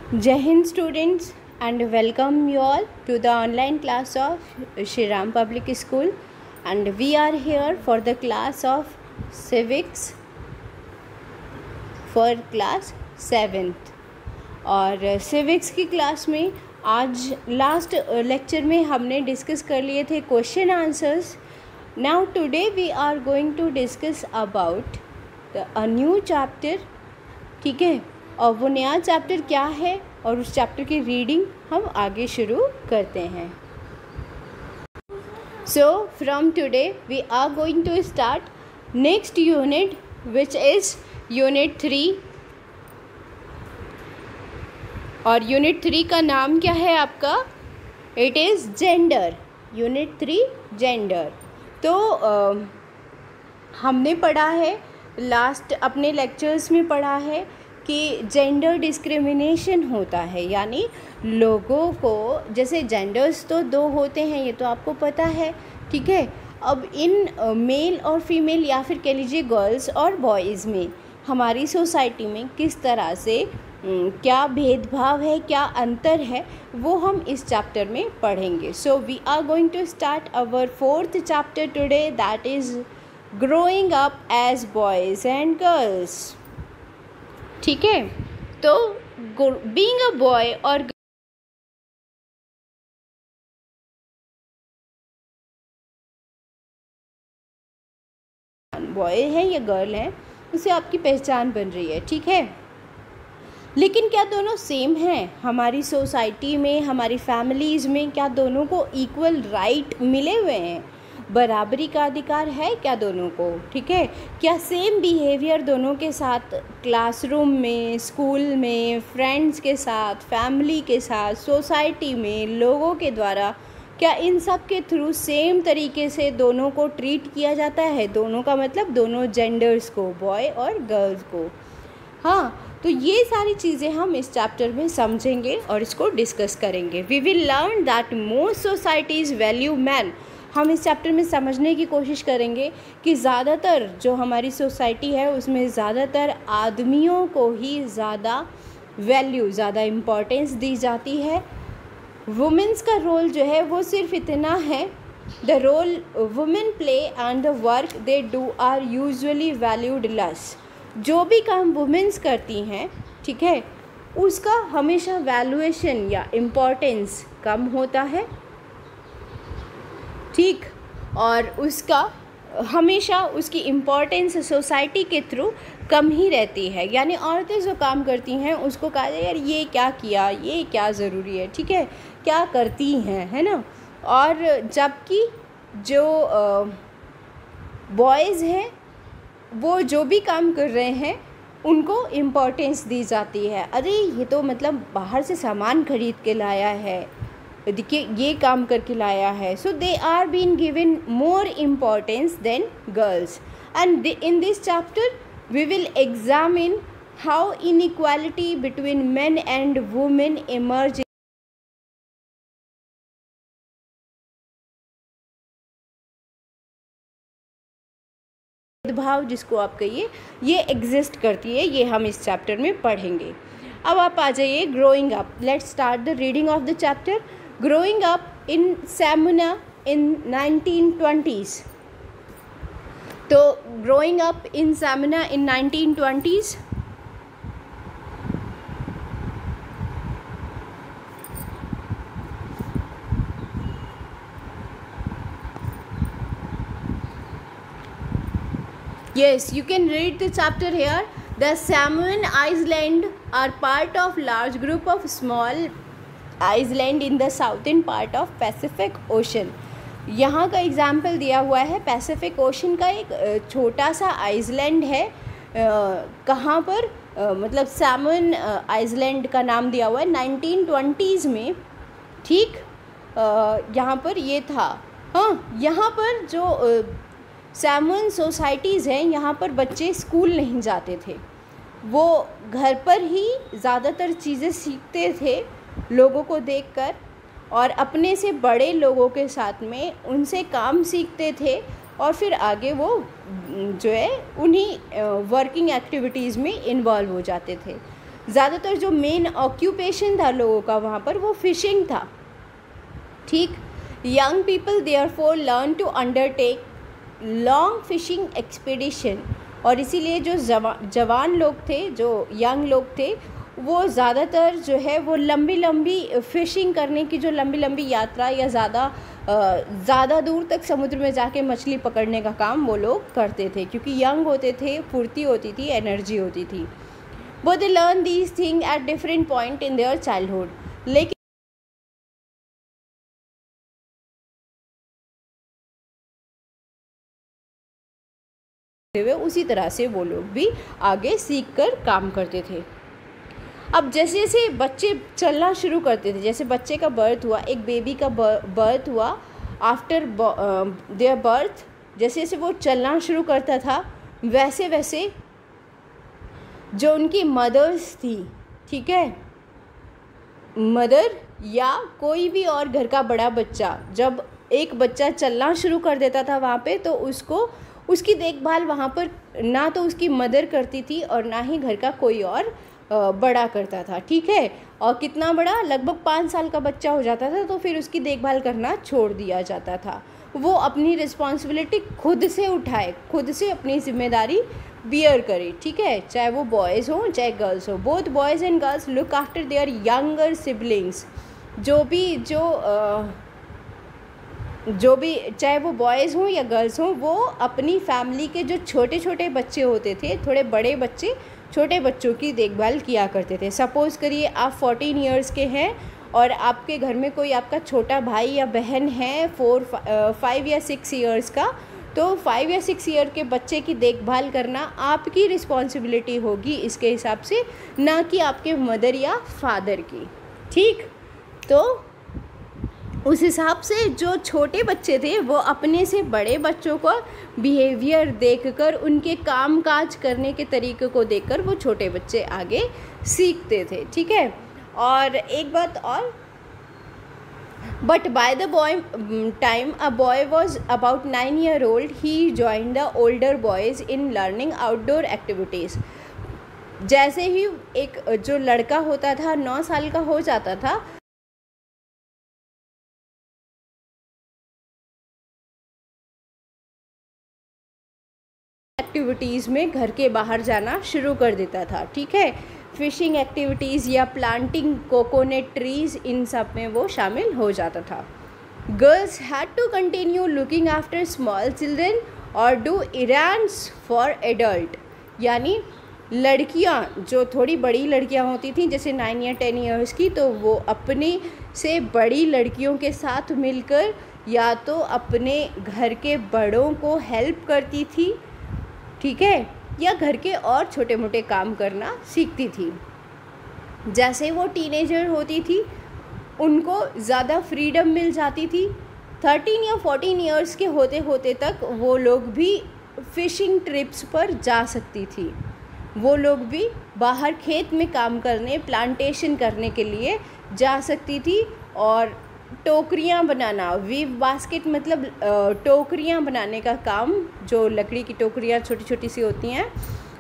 Jai Hind students, and welcome you all to the online class of Shri Ram Public School, and we are here for the class of civics for class 7th। और civics की class में आज last lecture में हमने discuss कर लिए थे question answers. Now today we are going to discuss about a new chapter, ठीक है। और वो नया चैप्टर क्या है और उस चैप्टर की रीडिंग हम आगे शुरू करते हैं। So from today we are going to start next unit which is unit 3। और यूनिट 3 का नाम क्या है आपका? It is gender. Unit 3 gender. तो हमने पढ़ा है लास्ट अपने लेक्चर्स में पढ़ा है कि जेंडर डिस्क्रिमिनेशन होता है, यानी लोगों को, जैसे जेंडर्स तो 2 होते हैं, ये तो आपको पता है, ठीक है। अब इन मेल और फीमेल या फिर कह लीजिए गर्ल्स और बॉयज़ में हमारी सोसाइटी में किस तरह से क्या भेदभाव है, क्या अंतर है, वो हम इस चैप्टर में पढ़ेंगे। So we are going to start our 4th chapter today, that is growing up as boys and girls, ठीक है। तो बीइंग अ बॉय और बॉय है या गर्ल है, उससे आपकी पहचान बन रही है, ठीक है। लेकिन क्या दोनों सेम हैं? हमारी सोसाइटी में, हमारी फैमिलीज़ में क्या दोनों को इक्वल राइट मिले हुए हैं? बराबरी का अधिकार है क्या दोनों को, ठीक है। क्या सेम बिहेवियर दोनों के साथ क्लासरूम में, स्कूल में, फ्रेंड्स के साथ, फैमिली के साथ, सोसाइटी में, लोगों के द्वारा, क्या इन सब के थ्रू सेम तरीके से दोनों को ट्रीट किया जाता है? दोनों का मतलब दोनों जेंडर्स को, बॉय और गर्ल्स को। हाँ, तो ये सारी चीज़ें हम इस चैप्टर में समझेंगे और इसको डिस्कस करेंगे। We will learn that most societies value man. हम इस चैप्टर में समझने की कोशिश करेंगे कि ज़्यादातर जो हमारी सोसाइटी है उसमें ज़्यादातर आदमियों को ही ज़्यादा वैल्यू, ज़्यादा इम्पोर्टेंस दी जाती है। वुमेन्स का रोल जो है वो सिर्फ इतना है, the role women play and the work they do are usually valued less. जो भी काम वुमेन्स करती हैं, ठीक है, उसका हमेशा वैल्यूएशन या इम्पोर्टेंस कम होता है, ठीक। और उसका हमेशा उसकी इम्पोर्टेंस सोसाइटी के थ्रू कम ही रहती है। यानी औरतें जो काम करती हैं उसको कहा जाए यार ये क्या किया, ये क्या ज़रूरी है, ठीक है, क्या करती हैं, है ना। और जबकि जो बॉयज़ हैं वो जो भी काम कर रहे हैं उनको इम्पोर्टेंस दी जाती है। अरे ये तो मतलब बाहर से सामान खरीद के लाया है, देखिए ये काम करके लाया है। So they are been given more importance than girls. And in this chapter we will examine how inequality between men and women emerge. भेदभाव जिसको आप कहिए, ये एग्जिस्ट करती है, ये हम इस चैप्टर में पढ़ेंगे। अब आप आ जाइए growing up. Let's start the reading of the chapter. Growing up in Samuna in 1920s. तो growing up in Samuna in 1920s, yes, you can read the chapter here. The Samoan Islands are part of large group of small island in the southern part of Pacific Ocean. यहाँ का example दिया हुआ है Pacific ocean का एक छोटा सा Iceland है। कहाँ पर? मतलब सैमन आइसलैंड का नाम दिया हुआ है 1920s में, ठीक। यहाँ पर ये था। हाँ, यहाँ पर जो सैमन सोसाइटीज़ हैं, यहाँ पर बच्चे स्कूल नहीं जाते थे, वो घर पर ही ज़्यादातर चीज़ें सीखते थे लोगों को देखकर, और अपने से बड़े लोगों के साथ में उनसे काम सीखते थे, और फिर आगे वो जो है उन्हीं वर्किंग एक्टिविटीज़ में इन्वॉल्व हो जाते थे। ज़्यादातर जो मेन ऑक्यूपेशन था लोगों का वहाँ पर वो फिशिंग था, ठीक। Young people therefore learn to undertake long fishing expedition, और इसीलिए जो जवान लोग थे, जो यंग लोग थे, वो ज़्यादातर जो है वो लंबी लंबी फ़िशिंग करने की, जो लंबी लंबी यात्रा या ज़्यादा दूर तक समुद्र में जाके मछली पकड़ने का काम वो लोग करते थे, क्योंकि यंग होते थे, फुर्ती होती थी, एनर्जी होती थी। But they learn these thing at different point in their childhood, लेकिन उसी तरह से वो लोग भी आगे सीख कर काम करते थे। अब जैसे जैसे बच्चे चलना शुरू करते थे, जैसे बच्चे का बर्थ हुआ, एक बेबी का बर्थ हुआ, आफ्टर देयर बर्थ जैसे जैसे वो चलना शुरू करता था, वैसे वैसे जो उनकी मदर्स थी, ठीक है, मदर या कोई भी और घर का बड़ा बच्चा, जब एक बच्चा चलना शुरू कर देता था वहाँ पे, तो उसकी देखभाल वहाँ पर ना तो उसकी मदर करती थी और ना ही घर का कोई और बड़ा करता था, ठीक है। और कितना बड़ा, लगभग 5 साल का बच्चा हो जाता था तो फिर उसकी देखभाल करना छोड़ दिया जाता था। वो अपनी रिस्पॉन्सिबिलिटी खुद से उठाए, खुद से अपनी जिम्मेदारी बियर करे, ठीक है, चाहे वो बॉयज़ हों चाहे गर्ल्स हो। Both boys and girls look after their younger siblings, जो भी चाहे वो बॉयज़ हों या गर्ल्स हों, वो अपनी फैमिली के जो छोटे छोटे बच्चे होते थे, थोड़े बड़े बच्चे, छोटे बच्चों की देखभाल किया करते थे। सपोज़ करिए आप 14 इयर्स के हैं और आपके घर में कोई आपका छोटा भाई या बहन है 5 या 6 इयर्स का, तो 5 या 6 ईयर के बच्चे की देखभाल करना आपकी रिस्पॉन्सिबिलिटी होगी इसके हिसाब से, ना कि आपके मदर या फादर की, ठीक। तो उस हिसाब से जो छोटे बच्चे थे वो अपने से बड़े बच्चों को बिहेवियर देखकर, उनके काम काज करने के तरीके को देखकर वो छोटे बच्चे आगे सीखते थे, ठीक है। और एक बात और, but by the time a boy was about 9 year old, he join the older boys in learning outdoor activities. जैसे ही एक जो लड़का होता था 9 साल का हो जाता था, एक्टिविटीज़ में घर के बाहर जाना शुरू कर देता था, ठीक है। फिशिंग एक्टिविटीज़ या प्लांटिंग कोकोनट ट्रीज़, इन सब में वो शामिल हो जाता था। Girls had to continue looking after small children or do errands for adult, यानी लड़कियां जो थोड़ी बड़ी लड़कियां होती थी, जैसे 9 या 10 ईयर्स की, तो वो अपने से बड़ी लड़कियों के साथ मिलकर या तो अपने घर के बड़ों को हेल्प करती थी, ठीक है, या घर के और छोटे मोटे काम करना सीखती थी। जैसे वो टीनेजर होती थी उनको ज़्यादा फ्रीडम मिल जाती थी। 13 या 14 इयर्स के होते होते तक वो लोग भी फ़िशिंग ट्रिप्स पर जा सकती थी, वो लोग भी बाहर खेत में काम करने, प्लांटेशन करने के लिए जा सकती थी। और टोकरियाँ बनाना, वीव बास्केट मतलब टोकरियाँ बनाने का काम, जो लकड़ी की टोकरियाँ छोटी छोटी सी होती हैं,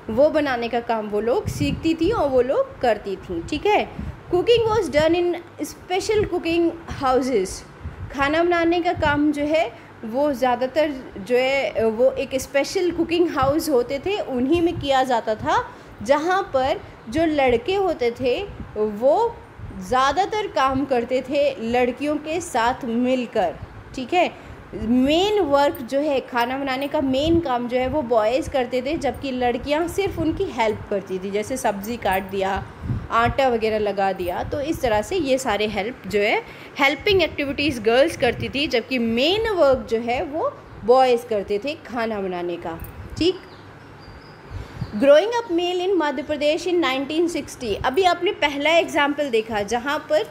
वो बनाने का काम वो लोग सीखती थी और वो लोग करती थी, ठीक है। Cooking was done in special cooking houses, खाना बनाने का काम जो है वो ज़्यादातर जो है वो एक स्पेशल कुकिंग हाउस होते थे, उन्हीं में किया जाता था, जहाँ पर जो लड़के होते थे वो ज़्यादातर काम करते थे लड़कियों के साथ मिलकर, ठीक है। मेन वर्क जो है खाना बनाने का मेन काम जो है वो बॉयज़ करते थे, जबकि लड़कियां सिर्फ उनकी हेल्प करती थी, जैसे सब्ज़ी काट दिया, आटा वगैरह लगा दिया। तो इस तरह से ये सारे हेल्प जो है हेल्पिंग एक्टिविटीज़ गर्ल्स करती थी, जबकि मेन वर्क जो है वो बॉयज़ करते थे खाना बनाने का, ठीक। ग्रोइंग अप मेल इन मध्य प्रदेश इन 1960, अभी आपने पहला एग्जाम्पल देखा जहाँ पर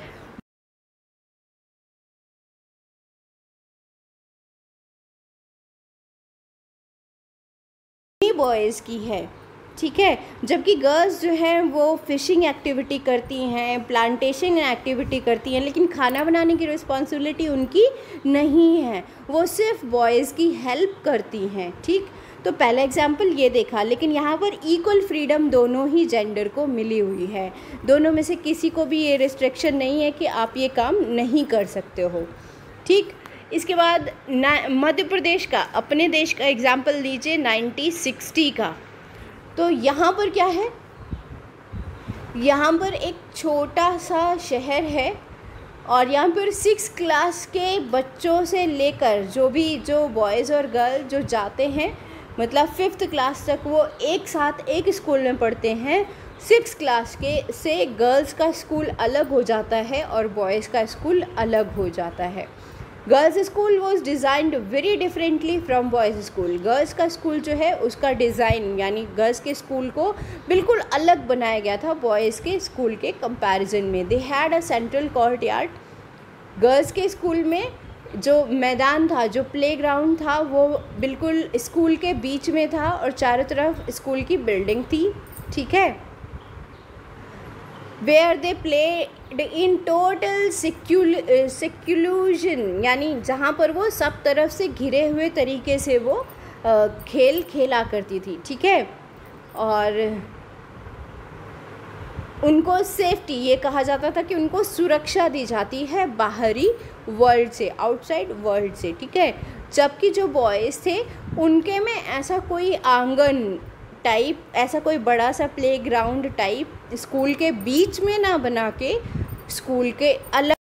बॉयज़ की है, ठीक है, जबकि गर्ल्स जो हैं वो फ़िशिंग एक्टिविटी करती हैं, प्लांटेशन एक्टिविटी करती हैं, लेकिन खाना बनाने की रिस्पॉन्सिबिलिटी उनकी नहीं है, वो सिर्फ बॉयज़ की हेल्प करती हैं, ठीक। तो पहला एग्जाम्पल ये देखा, लेकिन यहाँ पर इक्वल फ्रीडम दोनों ही जेंडर को मिली हुई है। दोनों में से किसी को भी ये रिस्ट्रिक्शन नहीं है कि आप ये काम नहीं कर सकते हो, ठीक। इसके बाद मध्य प्रदेश का, अपने देश का एग्जाम्पल लीजिए 1960 का। तो यहाँ पर क्या है, यहाँ पर एक छोटा सा शहर है और यहाँ पर 6 क्लास के बच्चों से लेकर जो बॉयज़ और गर्ल जो जाते हैं, मतलब 5th क्लास तक वो एक साथ एक स्कूल में पढ़ते हैं। 6 क्लास के से गर्ल्स का स्कूल अलग हो जाता है और बॉयज़ का स्कूल अलग हो जाता है। Girls school was designed very differently from boys school. Girls का स्कूल जो है उसका डिज़ाइन, यानी गर्ल्स के स्कूल को बिल्कुल अलग बनाया गया था बॉयज़ के स्कूल के कंपैरिजन में। They had a central courtyard. Girls के स्कूल में जो मैदान था, जो प्लेग्राउंड था, वो बिल्कुल स्कूल के बीच में था और चारों तरफ स्कूल की बिल्डिंग थी, ठीक है। Where they played in total seclusion, यानी जहाँ पर वो सब तरफ से घिरे हुए तरीके से वो खेल खेला करती थी, ठीक है। और उनको सेफ्टी, ये कहा जाता था कि उनको सुरक्षा दी जाती है बाहरी वर्ल्ड से, आउटसाइड वर्ल्ड से, ठीक है। जबकि जो बॉयज़ थे उनके में ऐसा कोई आंगन टाइप, ऐसा कोई बड़ा सा प्लेग्राउंड टाइप स्कूल के बीच में ना बना के स्कूल के अलग,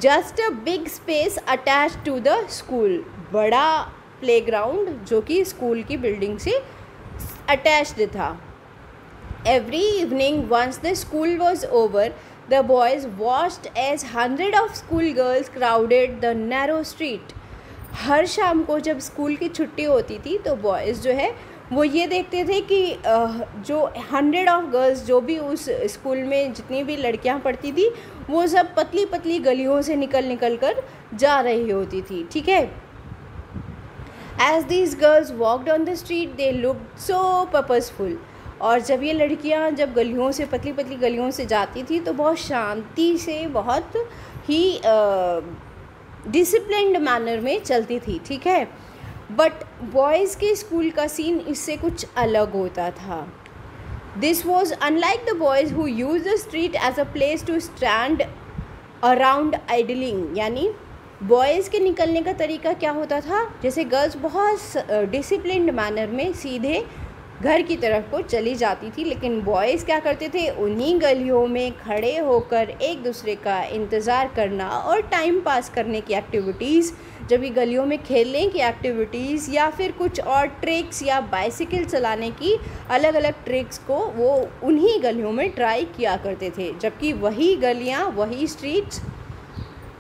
just a big space attach to the school, बड़ा प्लेग्राउंड जो कि स्कूल की बिल्डिंग से अटैच्ड था। Every evening once the school was over, the boys watched as hundred of school girls crowded the narrow street। हर शाम को जब school की छुट्टी होती थी तो बॉयज़ जो है वो ये देखते थे कि जो 100 ऑफ गर्ल्स, जो भी उस स्कूल में जितनी भी लड़कियां पढ़ती थी, वो सब पतली पतली गलियों से निकल कर जा रही होती थी, ठीक है। As these girls walked on the street, they looked so purposeful। और जब ये लड़कियां जब गलियों से, पतली पतली गलियों से जाती थी तो बहुत शांति से, बहुत ही डिसिप्लिन्ड मैनर में चलती थी, ठीक है। बट बॉयज़ के स्कूल का सीन इससे कुछ अलग होता था। This was unlike the boys who use the street as a place to stand around idling, यानी बॉयज़ के निकलने का तरीका क्या होता था, जैसे गर्ल्स बहुत डिसिप्लिन्ड मैनर में सीधे घर की तरफ को चली जाती थी, लेकिन बॉयज़ क्या करते थे, उन्हीं गलियों में खड़े होकर एक दूसरे का इंतज़ार करना और टाइम पास करने की एक्टिविटीज़, जब ये गलियों में खेलने की एक्टिविटीज़ या फिर कुछ और ट्रिक्स या बाइसिकल चलाने की अलग अलग ट्रिक्स को वो उन्हीं गलियों में ट्राई किया करते थे। जबकि वही गलियाँ, वही स्ट्रीट्स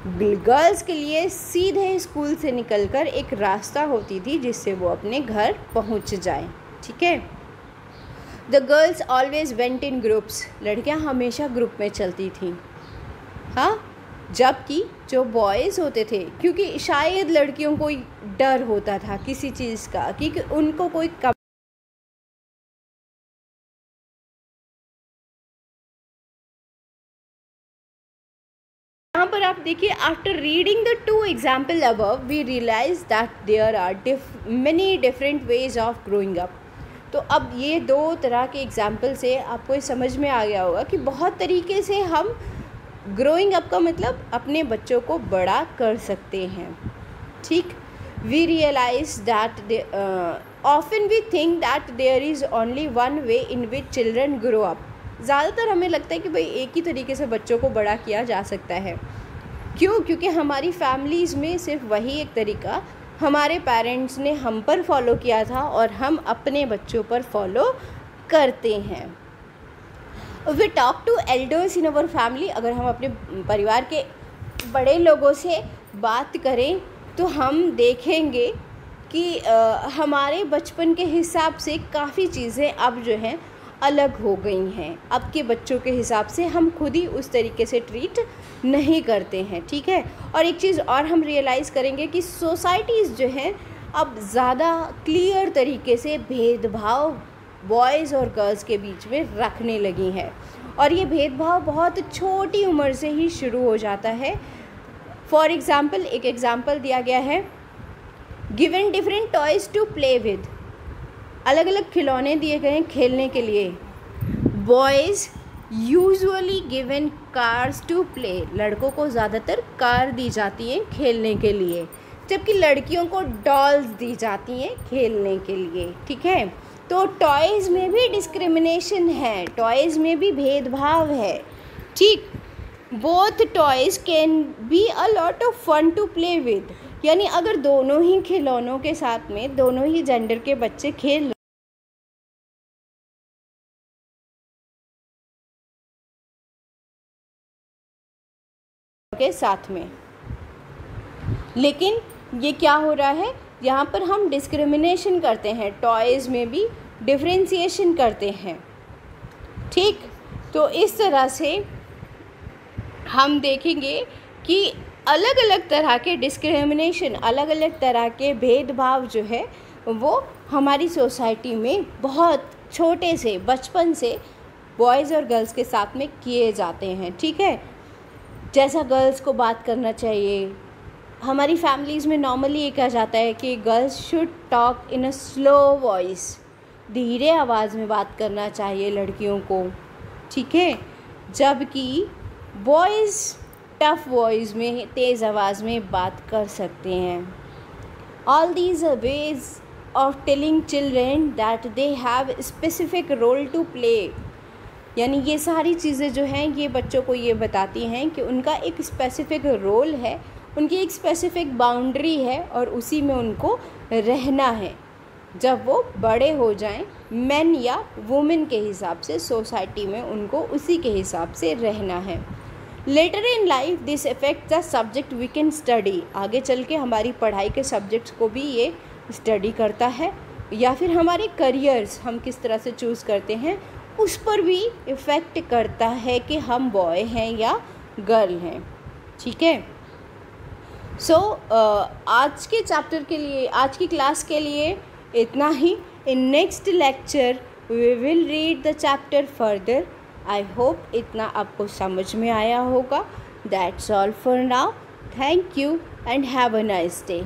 गर्ल्स के लिए सीधे स्कूल से निकलकर एक रास्ता होती थी जिससे वो अपने घर पहुँच जाएँ, ठीक है। The girls always went in groups, लड़कियां हमेशा ग्रुप में चलती थीं, हाँ। जबकि जो बॉयज़ होते थे, क्योंकि शायद लड़कियों को डर होता था किसी चीज़ का, क्योंकि उनको कोई यहाँ पर आप देखिए, after reading the 2 example above we realise that there are many different ways of growing up. तो अब ये 2 तरह के एग्जाम्पल से आपको समझ में आ गया होगा कि बहुत तरीके से हम ग्रोइंग अप का मतलब अपने बच्चों को बड़ा कर सकते हैं, ठीक। We realise that often we think that there is only one way in which children grow up. ज़्यादातर हमें लगता है कि भाई एक ही तरीके से बच्चों को बड़ा किया जा सकता है। क्यों? क्योंकि हमारी फैमिलीज़ में सिर्फ वही एक तरीका हमारे पेरेंट्स ने हम पर फॉलो किया था और हम अपने बच्चों पर फॉलो करते हैं। We talk to elders in our family, अगर हम अपने परिवार के बड़े लोगों से बात करें तो हम देखेंगे कि हमारे बचपन के हिसाब से काफ़ी चीज़ें अब जो हैं अलग हो गई हैं। अब के बच्चों के हिसाब से हम खुद ही उस तरीके से ट्रीट नहीं करते हैं, ठीक है। और एक चीज़ और हम रियलाइज़ करेंगे कि सोसाइटीज़ जो हैं अब ज़्यादा क्लियर तरीके से भेदभाव बॉयज़ और गर्ल्स के बीच में रखने लगी हैं। और ये भेदभाव बहुत छोटी उम्र से ही शुरू हो जाता है। फॉर एग्ज़ाम्पल, एक एग्ज़ाम्पल दिया गया है, given different toys to play with, अलग अलग खिलौने दिए गए हैं खेलने के लिए। Boys usually given cars to play, लड़कों को ज़्यादातर कार दी जाती हैं खेलने के लिए, जबकि लड़कियों को डॉल्स दी जाती हैं खेलने के लिए। ठीक है, तो टॉयज़ में भी डिस्क्रिमिनेशन है, टॉयज़ में भी भेदभाव है। ठीक, both toys can be a lot of fun to play with, यानी अगर दोनों ही खिलौनों के साथ में दोनों ही जेंडर के बच्चे खेल के साथ में, लेकिन ये क्या हो रहा है, यहाँ पर हम डिस्क्रिमिनेशन करते हैं, टॉयज़ में भी डिफरेंशिएशन करते हैं। ठीक, तो इस तरह से हम देखेंगे कि अलग अलग तरह के डिस्क्रिमिनेशन, अलग अलग तरह के भेदभाव जो है वो हमारी सोसाइटी में बहुत छोटे से बचपन से बॉयज़ और गर्ल्स के साथ में किए जाते हैं। ठीक है, जैसा गर्ल्स को बात करना चाहिए, हमारी फैमिलीज़ में नॉर्मली ये कहा जाता है कि girls should talk in a slow voice, धीरे आवाज़ में बात करना चाहिए लड़कियों को। ठीक है, जबकि बॉयज़ टफ वॉइस में, तेज़ आवाज़ में बात कर सकते हैं। All these are ways of telling children that they have specific role to play, यानी ये सारी चीज़ें जो हैं ये बच्चों को ये बताती हैं कि उनका एक स्पेसिफिक रोल है, उनकी एक स्पेसिफिक बाउंड्री है और उसी में उनको रहना है। जब वो बड़े हो जाएं, मेन या वुमेन के हिसाब से सोसाइटी में उनको उसी के हिसाब से रहना है। Later in life this affect the subject we can study, आगे चल के हमारी पढ़ाई के सब्जेक्ट्स को भी ये स्टडी करता है, या फिर हमारे करियर्स हम किस तरह से चूज़ करते हैं उस पर भी इफ़ेक्ट करता है कि हम बॉय हैं या गर्ल हैं। ठीक है, सो आज के चैप्टर के लिए, आज की क्लास के लिए इतना ही। In next lecture we will read the chapter further. I hope इतना आपको समझ में आया होगा। That's all for now. Thank you and have a nice day.